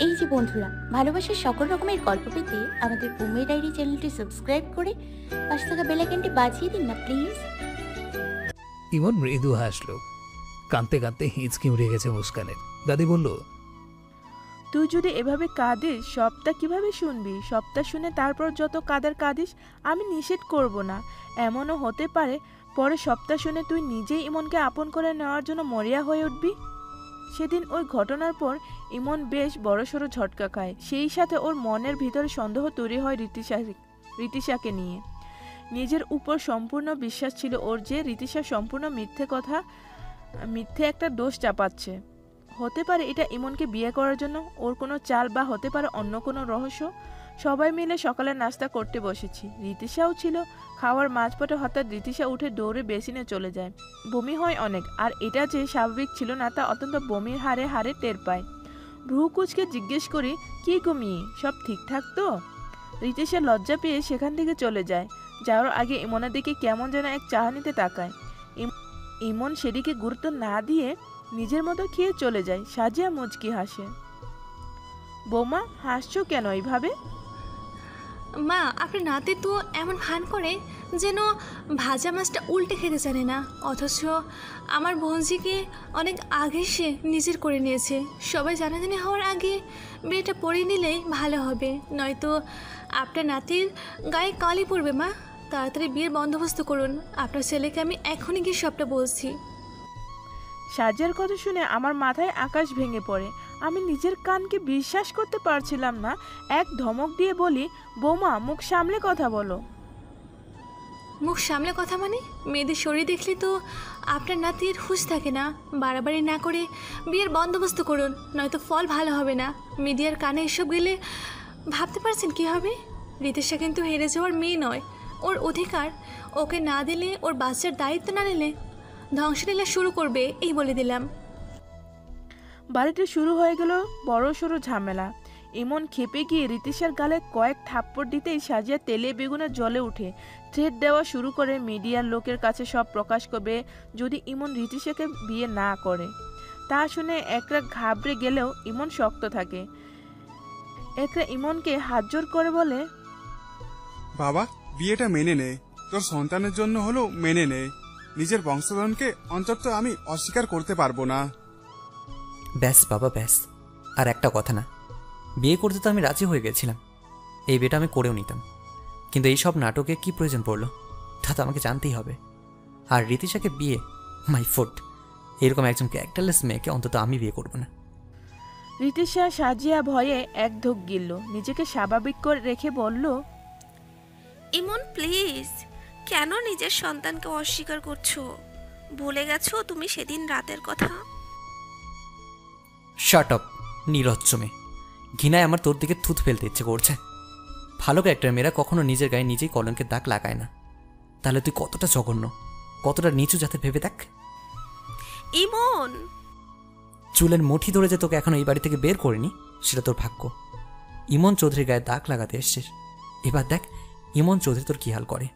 এই যে বন্ধুরা, ভালোবাসার সকল রকমের গল্প পেতে আমাদের বোম্বে ডায়েরি চ্যানেলটি সাবস্ক্রাইব করে পাশে থাকা বেল আইকনটি বাজিয়ে দিন না প্লিজ। ইমন মৃদু হাসল। কাঁদতে কাঁদতে হিঁচকি উড়ে গেছে মুস্কানের। দাদি বলল, তুই যদি এভাবে কাঁদিস সবটা কিভাবে শুনবি? সবটা শুনে তারপর যত কাঁদিস আমি নিষেধ করব না। এমনও হতে পারে পরে সবটা শুনে তুই নিজেই ইমনকে আপন করে নেওয়ার জন্য মরিয়া হয়ে উঠবি। সেদিন ওই ঘটনার পর ইমন বেশ বড়সড় ঝটকা খায়। সেই সাথে ওর মনের ভিতরে সন্দেহ তৈরি হয় রীতিশাকে নিয়ে। নিজের উপর সম্পূর্ণ বিশ্বাস ছিল ওর যে রীতিশা সম্পূর্ণ মিথ্যে একটা দোষ চাপাচ্ছে। হতে পারে এটা ইমনকে বিয়ে করার জন্য ওর কোনো চাল, বা হতে পারে অন্য কোনো রহস্য। সবাই মিলে সকালে নাস্তা করতে বসেছি। রীতিশাও ছিল। খাওয়ার মাঝপথে হঠাৎ রীতিশা উঠে দৌড়ে বেসিনে চলে যায়। বমি হয় অনেক, আর এটা যে স্বাভাবিক ছিল না তা অত্যন্ত বমির হারে হারে টের পায়। ভ্রু কুচকে জিজ্ঞেস করি, কি কমি, সব ঠিকঠাক তো? রীতিশা লজ্জা পেয়ে সেখান থেকে চলে যায়। যাওয়ার আগে ইমনের দিকে কেমন যেন এক চাহনিতে তাকায়। ইমন সেদিকে গুরুত্ব না দিয়ে নিজের মতো খেয়ে চলে যায়। সাজিয়া মুচকি হাসে। বৌমা, হাসছো কেন এইভাবে? মা, আপনার নাতি তো এমন ভান করে যেন ভাজা মাছটা উল্টে খেতে জানে না, অথচ আমার বোনজিকে অনেক আগে সে নিজের করে নিয়েছে। সবাই জানাজানি হওয়ার আগে বিয়েটা পড়ে নিলেই ভালো হবে, নয়তো আপনার নাতির গায়ে কালি পড়বে। মা, তাড়াতাড়ি বিয়ের বন্দোবস্ত করুন। আপনার ছেলেকে আমি এখনই গিয়ে সবটা বলছি। সাজিয়ার কথা শুনে আমার মাথায় আকাশ ভেঙে পড়ে। আমি নিজের কানকে বিশ্বাস করতে পারছিলাম না। এক ধমক দিয়ে বলি, বৌমা, মুখ সামলে কথা বলো। মুখ সামলে কথা মানে? মেয়েদের শরীর দেখলে তো আপনার নাতির হুঁশ থাকে না। বাড়াবাড়ি না করে বিয়ের বন্দোবস্ত করুন, নয়তো ফল ভালো হবে না। মিডিয়ার কানে এসব গেলে ভাবতে পারছেন কী হবে? রিতেশা কিন্তু হেরে যাওয়ার মেয়ে নয়, ওর অধিকার। ওকে না দিলে, ওর বাচ্চার দায়িত্ব না নিলে ধ্বংসলীলা শুরু করবে, এই বলে দিলাম। বাড়িতে শুরু হয়ে গেল বড় সড়ো ঝামেলা। ইমন খেপে গিয়ে রীতিশার গালে কয়েক থাপ্পড় দিতেই সাজিয়া তেলে বেগুনে জ্বলে উঠে থ্রেট দেওয়া শুরু করে মিডিয়ার লোকের কাছে সব প্রকাশ করবে যদি ইমন রীতিশাকে বিয়ে না করে। তা শুনে একরা ঘাবড়ে গেলেও ইমন শক্ত থাকে। একরা ইমনকে হাত জোর করে বলে, বাবা, বিয়েটা মেনে নে। তোর সন্তানের জন্য হলেও মেনে নে। নিজের বংশধরকে অন্তত আমি অস্বীকার করতে পারবো না। ব্যাস বাবা, ব্যাস। আর একটা কথা না, বিয়ে করতে তো আমি রাজি হয়ে গেছিলাম, এই বিয়েটা আমি করেও নিতাম, কিন্তু এই সব নাটকে কি প্রয়োজন পড়লো তা তো আমাকে জানতেই হবে। আর রীতিশাকে বিয়ে, মাই ফুট, এরকম একজন ক্যারেক্টারলেস মেয়েকে অন্তত আমি বিয়ে করব না। রীতিশা সাজিয়া ভয়ে এক ঢোক গিলল, নিজেকে স্বাভাবিক করে রেখে বলল, ইমন প্লিজ, কেন নিজের সন্তানকে অস্বীকার করছো? ভুলে গেছো তুমি সেদিন রাতের কথা? শাট আপ, নিরজ্জ মেয়ে। ঘৃণায় আমার তোর দিকে থুথ ফেলতে ইচ্ছে করছে। ভালো ক্যারেক্টার মেয়েরা কখনো নিজের গায়ে নিজেই কলঙ্কের দাগ লাগায় না। তাহলে তুই কতটা জঘন্য, কতটা নিচু যাতে ভেবে দেখ। ইমন, চুলের মুঠি ধরে যে তোকে এখন এই বাড়ি থেকে বের করিনি সেটা তোর ভাগ্য। ইমন চৌধুরীর গায়ে দাগ লাগাতে এসছিস, এবার দেখ ইমন চৌধুরী তোর কি হাল করে।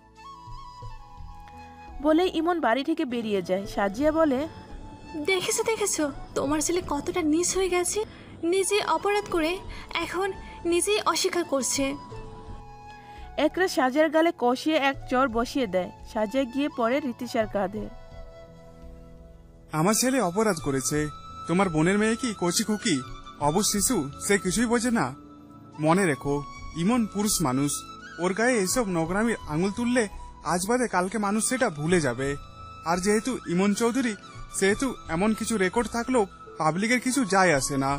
বলে ইমন বাড়ি থেকে বেরিয়ে যায়। সাজিয়া বলে, দেখেছো তোমার ছেলে কতটা নিচ হয়ে গেছে। নিজে অপরাধ করে এখন নিজেই অস্বীকার করছে। একরা সাজিয়ার গালে কষিয়ে এক চর বসিয়ে দেয়। সাজিয়া গিয়ে পড়ে রীতিশার কাঁধে। আমার ছেলে অপরাধ করেছে। তোমার বোনের মেয়ে কি কচি খুকি, অবশ শিশু, সে কিছুই বোঝে না? মনে রেখো, ইমন পুরুষ মানুষ। ওর গায়ে এসব নোংরামির আঙুল তুললে আজ বাদে কালকে মানুষ সেটা ভুলে যাবে। আর যেহেতু ইমন চৌধুরী, সেহেতু এমন কিছু রেকর্ড থাকলেও পাবলিকের কিছু যায় আসে না।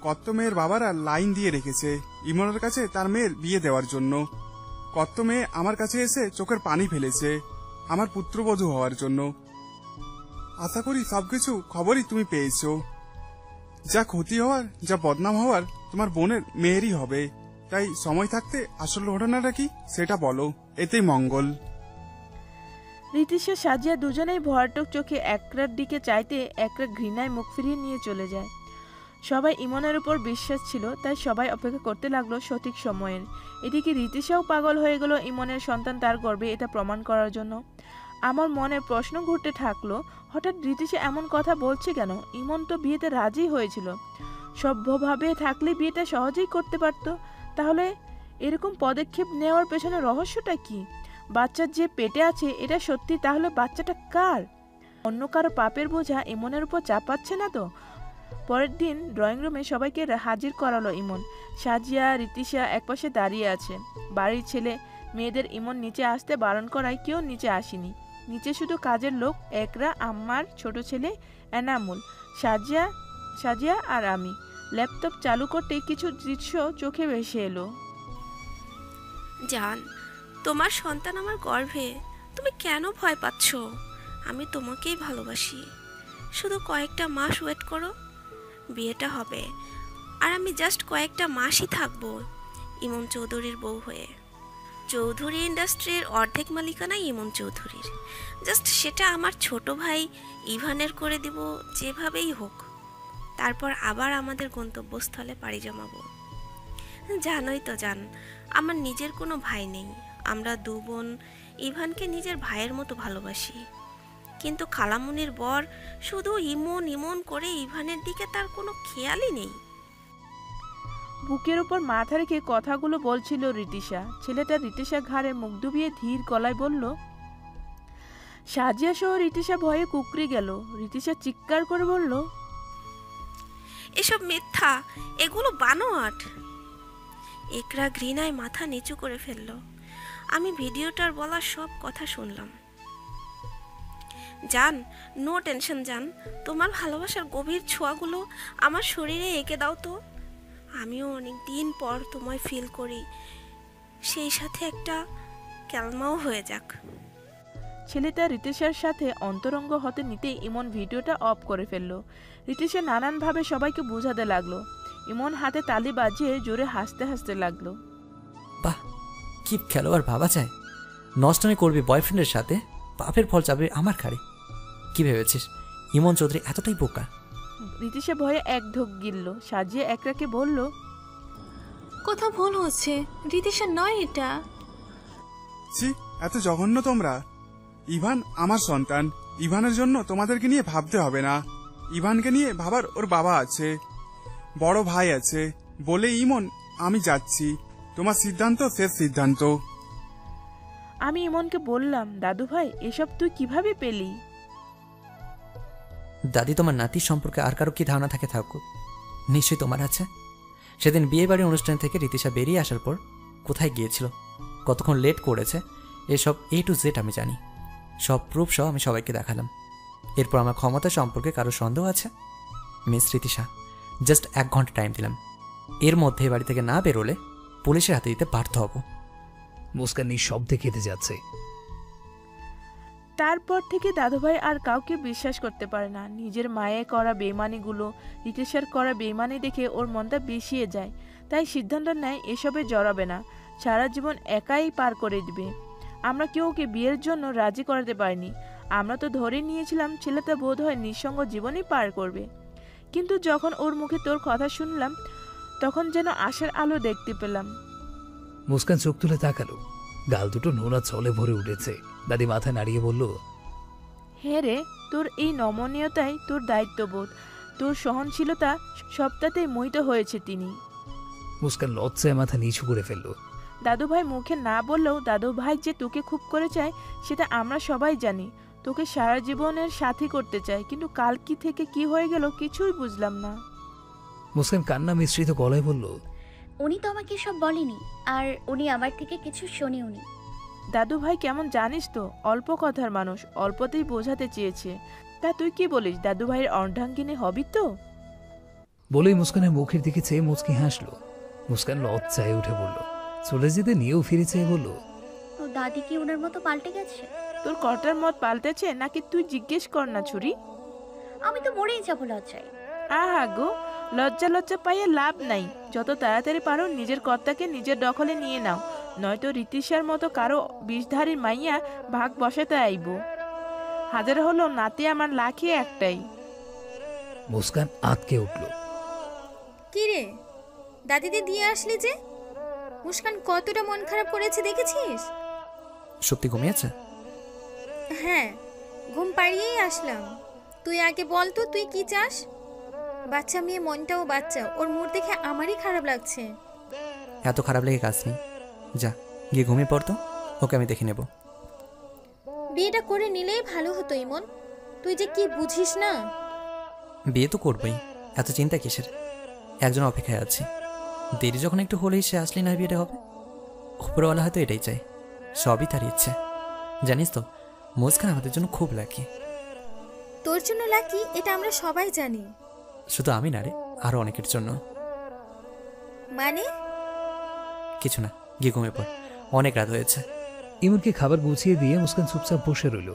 কত মেয়ের বাবারা লাইন দিয়ে রেখেছে ইমনের কাছে তার মেয়ের বিয়ে দেওয়ার জন্য। কত মেয়ে আমার কাছে এসে চোখের পানি ফেলেছে আমার পুত্রবধূ হওয়ার জন্য। আশা করি সবকিছু খবরই তুমি পেয়েছো। যা ক্ষতি হওয়ার, যা বদনাম হওয়ার তোমার বোনের মেয়েরই হবে। তাই সময় থাকতে আসল ঘটনাটা কি সেটা বলো, এতেই মঙ্গল। রীতিশা সাজিয়া দুজনেই ভয়াটক চোখে একরার দিকে চাইতে একরা ঘৃণায় মুখ ফিরিয়ে নিয়ে চলে যায়। সবাই ইমনের উপর বিশ্বাস ছিল, তাই সবাই অপেক্ষা করতে লাগলো সঠিক সময়ের। এদিকে রীতিশাও পাগল হয়ে গেল ইমনের সন্তান তার গর্ভে এটা প্রমাণ করার জন্য। আমার মনে প্রশ্ন ঘুরতে থাকলো, হঠাৎ রীতিশা এমন কথা বলছে কেন? ইমন তো বিয়েতে রাজি হয়েছিল। সভ্যভাবে থাকলে বিয়েটা সহজেই করতে পারতো। তাহলে এরকম পদক্ষেপ নেওয়ার পেছনে রহস্যটা কি? বাচ্চার যে পেটে আছে এটা সত্যি, তাহলে বাচ্চাটা কার? অন্য কারো পাপের বোঝা ইমনের উপর চাপাচ্ছে না তো? পরের দিন ড্রয়িং রুমে সবাইকে হাজির করালো ইমন। সাজিয়া, রিতিশা একপাশে দাঁড়িয়ে আছে। বাড়ির ছেলে মেয়েদের ইমন নিচে আসতে বারণ করায় কেউ নিচে আসেনি। নিচে শুধু কাজের লোক একরা, আম্মার ছোট ছেলে এনামুল, সাজিয়া আর আমি। ল্যাপটপ চালু করতে কিছু দৃশ্য চোখে ভেসে এলো। জান, তোমার সন্তান আমার গর্ভে, তুমি কেন ভয় পাচ্ছ? আমি তোমাকেই ভালোবাসি। শুধু কয়েকটা মাস ওয়েট করো, বিয়েটা হবে। আর আমি জাস্ট কয়েকটা মাসই থাকবো ইমন চৌধুরীর বউ হয়ে। চৌধুরী ইন্ডাস্ট্রির অর্ধেক মালিকানা ইমন চৌধুরীর। জাস্ট সেটা আমার ছোট ভাই ইভানের করে দিব যেভাবেই হোক। তারপর আবার আমাদের গন্তব্যস্থলে পাড়ি জমাবো। জানোই তো জান, আমার নিজের কোনো ভাই নেই। আমরা দু বোন ইভানকে নিজের ভাইয়ের মতো ভালোবাসি। কিন্তু খালামুনির বর শুধু ইমন ইমন করে ইভানের দিকে তার কোনো খেয়ালই নেই। বুকের উপর মাথা রেখে কথাগুলো বলছিল রিতিশা। ছেলেটা রিতিশা ঘাড়ে মুখ ডুবিয়ে ধীর গলায় বলল। সাজিয়া সহ রিতিশা ভয়ে কুকড়ে গেল। রিতিশা চিৎকার করে বলল, এসব মিথ্যা, এগুলো বানোয়াট। একরা ঘৃণায় মাথা নিচু করে ফেলল। আমি ভিডিওটার বলা সব কথা শুনলাম। জান, নো টেনশন জান, তোমার ভালোবাসার গভীর ছোঁয়াগুলো আমার শরীরে এঁকে দাও তো। আমিও অনেক দিন পর তোমায় ফিল করি, সেই সাথে একটা ক্যালমাও হয়ে যাক। ছেলেটা রিতিশার সাথে অন্তরঙ্গ হতে নিতেই ইমন ভিডিওটা অফ করে ফেলল। রিতিশা নানানভাবে সবাইকে বোঝাতে লাগলো। ইমন হাতে তালি বাজিয়ে জোরে হাসতে হাসতে লাগলো। বাহ, কি খেলোয়াড় ভাবা যায়! নষ্টমী করবি বয়ফ্রেন্ডের সাথে, পাপের ফল চাপবে আমার ঘাড়ে। কি ভেবেছিস ইমন চৌধুরী এতটাই বোকা? রিতিশা ভয়ে এক ঢোক গিলল। সাজিয়ে একরাকে বলল, কোথাও ভুল হচ্ছে, রিতিশা নয় এটা। ছি, এত জঘন্য তোমরা! ইভান আমার সন্তান। ইভানের জন্য তোমাদেরকে নিয়ে ভাবতে হবে না। ইভানকে নিয়ে ভাবার ওর বাবা আছে, বড় ভাই আছে। বলে ইমন, আমি যাচ্ছি। তোমার সিদ্ধান্ত শেষ সিদ্ধান্ত। আমি ইমনকে বললাম, দাদু ভাই এসব তুই কিভাবে পেলি? দাদি, তোমার নাতির সম্পর্কে আর কারো কি ধারণা থাকে থাকুক, নিশ্চয়ই তোমার আছে। সেদিন বিয়ে বাড়ির অনুষ্ঠান থেকে রিতিশা বেরিয়ে আসার পর কোথায় গিয়েছিল, কতক্ষণ লেট করেছে, এসব A to Z আমি জানি। সব প্রুফ সহ আমি সবাইকে দেখালাম। এরপর আমার ক্ষমতা সম্পর্কে কারো সন্দেহ আছে? মিস রিতিশা, জাস্ট 1 ঘন্টা টাইম দিলাম। এর মধ্যে বাড়ি থেকে না বেরোলে পুলিশের হাতে দিতে বাধ্য হব। মুস্কান নিঃশব্দে কেটে যাচ্ছে। তারপর থেকে দাদুভাই আর কাউকে বিশ্বাস করতে পারে না। নিজের মায়ে করা বেইমানিগুলো, রিতেশের করা বেইমানি দেখে ওর মনটা বিষিয়ে যায়। তাই সিদ্ধান্ত নেয় এসবে জড়াবে না, সারা জীবন একাই পার করে দিবে। আমরা কেউ ওকে বিয়ের জন্য রাজি করাতে পারিনি। আমরা তো ধরে নিয়েছিলাম ছেলেটা বোধ হয় নিঃসঙ্গ জীবনই পার করবে। কিন্তু যখন ওর মুখে তোর কথা শুনলাম, তখন যেন আশার আলো দেখতে পেলাম। মুস্কান চোখ তুলে তাকালো। গাল দুটো নোনা চলে ভরে উঠেছে। দাদি মাথা নাড়িয়ে বলল, হে রে, তোর এই নমনীয়তাই তোর দায়িত্ববোধ, তোর সহনশীলতা সবটাতেই মোহিত হয়েছে তিনি। মুস্কান লজ্জায় মাথা নিচু করে ফেলল। দাদুভাই মুখে না বললেও দাদুভাই যে তোকে খুব করে চায় সেটা আমরা সবাই জানি। তোকে সারা জীবনের সাথী করতে চায়, কিন্তু কাল কি থেকে কি হয়ে গেল কিছুই বুঝলাম না। মুস্কান কান্না মিশ্রিত গলায় বলল, উনি তো আমাকে সব বলেনি, আর উনি আমার থেকে কিছু শোনেওনি। দাদুভাই কেমন জানিস তো, অল্প কথার মানুষ, অল্পতেই বোঝাতে চেয়েছে। তা তুই কি বলিস, দাদুভাইয়ের অর্ধাঙ্গিনী হবি তো? বলেই মুস্কানের মুখের দিকে চেয়ে মুচকি হাসলো। মুস্কান লজ্জায় উঠে বলল, চলে যেতে নিয়েও ফিরে চেয়ে বলল, ও দাদি কি ওনার মতো পাল্টে গেছে? তোর কটার মত পাল্টেছে নাকি তুই জিজ্ঞেস কর না ছুরি। আমি তো মরেই যাবো লজ্জায়। আহা গো, লজ্জা লজ্জা পাইয়ে লাভ নাই। যত তাড়াতাড়ি পারো নিজের কর্তাকে নিজের দখলে নিয়ে নাও, নয়তো রিতিশার মতো কারো বিষধারী মাইয়া ভাগ বসাতে আইব। হাজার হলো নাতি আমার লাখে একটাই। মুস্কান আতকে উঠল। কি রে, দাদিদের দিয়ে আসলি যে? মুস্কান কতটা মন খারাপ করেছে দেখেছিস? সত্যি ঘুমিয়েছে? হ্যাঁ, ঘুম পাড়িয়েই আসলাম। তুই আগে বল তো তুই কি চাস? বাচ্চা মেয়ে মনটাও বাচ্চা, ওর মুড দেখে আমারই খারাপ লাগছে। এত খারাপ লেগে কাজ নেই, যা গিয়ে ঘুমিয়ে পড়তো, ওকে আমি দেখে নেব। বিয়েটা করে নিলেই ভালো হতো ইমন, তুই যে কি বুঝিস না। বিয়ে তো করবই, এত চিন্তা কিসের? একজন অপেক্ষায় আছি, দেরি যখন একটু হলেই সে আসলে না বিয়েটা হবে। উপরওয়ালা হয়তো এটাই চাই, সবই তার ইচ্ছে। জানিস তো, মুস্কান আমাদের জন্য খুব লাকি। তোর জন্য লাকি এটা আমরা সবাই জানি। শুধু আমি না রে, আরও অনেকের জন্য। মানে? কিছু না, গিয়ে ঘুমিয়ে পড়, অনেক রাত হয়েছে। ইমনকে খাবার গুছিয়ে দিয়ে মুস্কান চুপচাপ বসে রইল।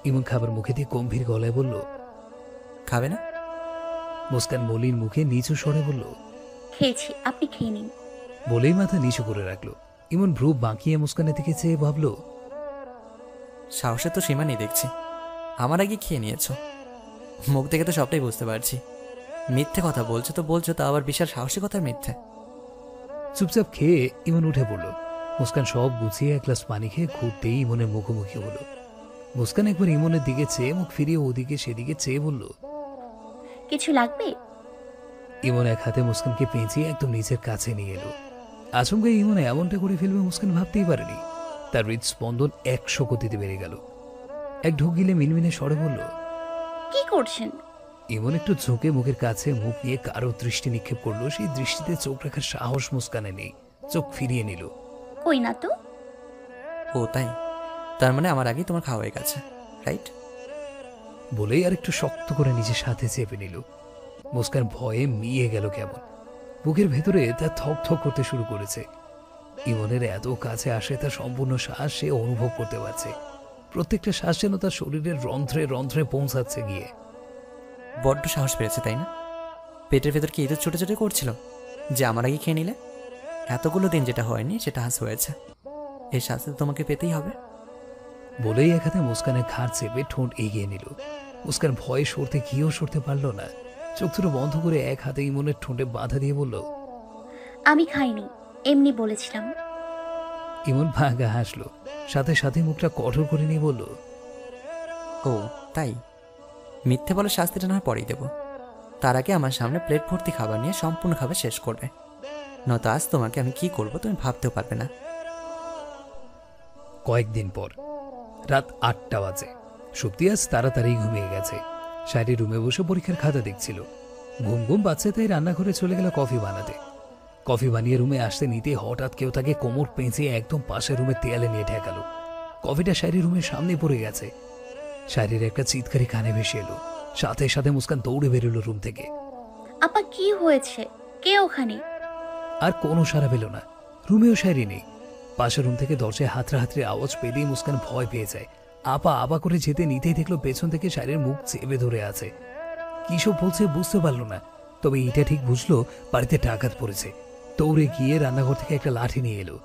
ইমন খাবার মুখে দিয়ে গম্ভীর গলায় বলল, খাবে না? মুস্কান মলিন মুখে নিচু স্বরে বলল, খেয়েছি, আপনি খেয়ে নিন। বলেই মাথা নিচু করে রাখলো। ইমন ভ্রু বাঁকিয়ে মুস্কানের দিকে চেয়ে ভাবল, সাহসের তো সীমা নেই দেখছি, আমার আগে খেয়ে নিয়েছো। মুখ দেখে তো সবটাই বুঝতে পারছি, মিথ্যে কথা বলছো তো বলছো, তা আবার বিশাল সাহসিকতার মিথ্যে। চুপচাপ খেয়ে ইমন উঠে পড়ল। মুস্কান সব গুছিয়ে এক গ্লাস পানি খেয়ে ঘুরতেই ইমনের মুখোমুখি হলো। মুস্কান একবার ইমনের দিকে চেয়ে মুখ ফিরিয়ে ওদিকে সেদিকে চেয়ে বলল, কিছু লাগবে? ইমন এক হাতে মুস্কানকে পেঁচিয়ে একদম নিজের কাছে নিয়ে এলো। আচমকা ইমন এমনটা করে ফেলবে মুস্কান ভাবতেই পারেনি। তার হৃদস্পন্দন 100 গতিতে বেড়ে গেল। এক ঢোক গিলে মিনমিনে স্বরে বলল, কি করছেন? ইমন একটু ঝুঁকে মুখের কাছে মুখ নিয়ে কারো দৃষ্টি নিক্ষেপ করলো। সেই দৃষ্টিতে চোখ রাখার সাহস মুস্কানে নেই, চোখ ফিরিয়ে নিল। কই না তো। ও তাই, তার মানে আমার আগেই তোমার খাওয়া হয়ে গেছে, রাইট? বলেই আর একটু শক্ত করে নিজের সাথে চেপে নিল। মুস্কান ভয়ে মিয়ে গেল কেমন। বুকের ভেতরে তা থক থক করতে শুরু করেছে। ইমনের এত কাছে আসে তার সম্পূর্ণ শ্বাস সে অনুভব করতে পারছে। প্রত্যেকটা শ্বাস যেন তার শরীরের রন্ধ্রে রন্ধ্রে পৌঁছাচ্ছে গিয়ে। বড্ড সাহস পেয়েছে তাই না? পেটের ভেতর কি এদের ছোটো ছোটো করছিল যে আমার আগে খেয়ে নিলে? এতগুলো দিন যেটা হয়নি সেটা হাস হয়েছে, এই শাস্তি তোমাকে পেতেই হবে। বলেই এক হাতে মুস্কানের ঘাড় চেপে ঠোঁট এগিয়ে নিল। মুস্কান ভয়ে সরতে গিয়েও সরতে পারল না। চোখ দুটো বন্ধ করে এক হাতে ইমনের ঠোঁটে বাধা দিয়ে বলল, আমি খাইনি, এমনি বলেছিলাম। ইমন ভাঙা হাসলো, সাথে সাথে মুখটা কঠোর করে নিয়ে বলল, ও তাই, মিথ্যে বলে শাস্তিটা না হয় পরেই দেবো, তার আগে আমার সামনে প্লেট ভর্তি খাবার নিয়ে সম্পূর্ণ খাবার শেষ করবে, নয়তো আজ তোমাকে আমি কি করবো তুমি ভাবতেও পারবে না। কয়েকদিন পর রাত 8টা বাজে। সত্যি আজ তাড়াতাড়ি ঘুমিয়ে গেছে। শাড়ি রুমে বসে পরীক্ষার খাতা দেখছিল। ঘুম ঘুম পাচ্ছে তাই রান্নাঘরে চলে গেল কফি বানাতে। কফি বানিয়ে রুমে আসতে নিতে হঠাৎ কেউ তাকে কোমর পেঁচিয়ে একদম পাশের রুমে দেয়ালে নিয়ে ঠেকালো। কফিটা শাড়ি রুমের সামনে পড়ে গেছে। শাড়ির একটা চিৎকারি কানে ভেসে এলো। সাথে সাথে মুস্কান দৌড়ে বেরোলো রুম থেকে। আপা কি হয়েছে? কে ওখানে? আর কোনো সাড়া পেল না। রুমেও শাড়ি নেই। পাশের রুম থেকে দরজায় হাতড়াহাতড়ি আওয়াজ পেলেই মুস্কান ভয় পেয়ে যায়। আপা আবা করে যেতে নিতেই দেখলো পেছন থেকে শাড়ির মুখ চেপে ধরে আছে। কি সব বলছে বুঝতে পারল না, তবে এটা ঠিক বুঝলো বাড়িতে ডাকাত পড়েছে। দৌড়ে গিয়ে রান্নাঘর থেকে একটা লাঠি নিয়ে এলো।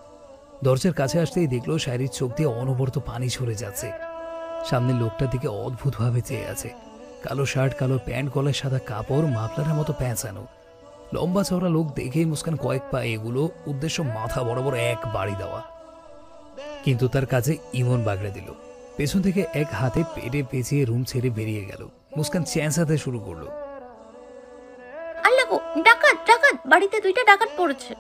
দরজার কাছে আসতেই দেখলো শাড়ির চোখ দিয়ে অনবরত পানি ঝরে যাচ্ছে। সামনের লোকটার দিকে অদ্ভুতভাবে চেয়ে আছে। কালো শার্ট, কালো প্যান্ট, গলায় সাদা কাপড়, মাফলারের মতো প্যাঁচানো। লম্বা চওড়া লোক দেখেই মুস্কান কয়েক পা এগুলো, উদ্দেশ্য মাথা বরাবর এক বাড়ি দেওয়া। কিন্তু তার কাছে ইমন বাগড়ে দিল। পেছন থেকে এক হাতে পেটে পেঁচিয়ে রুম ছেড়ে বেরিয়ে গেল। মুস্কান চেঁচাতে শুরু করলো, আল্লাহ গো, ডাকাত ডাকাত, বাড়িতে 2টা ডাকাত পড়েছে।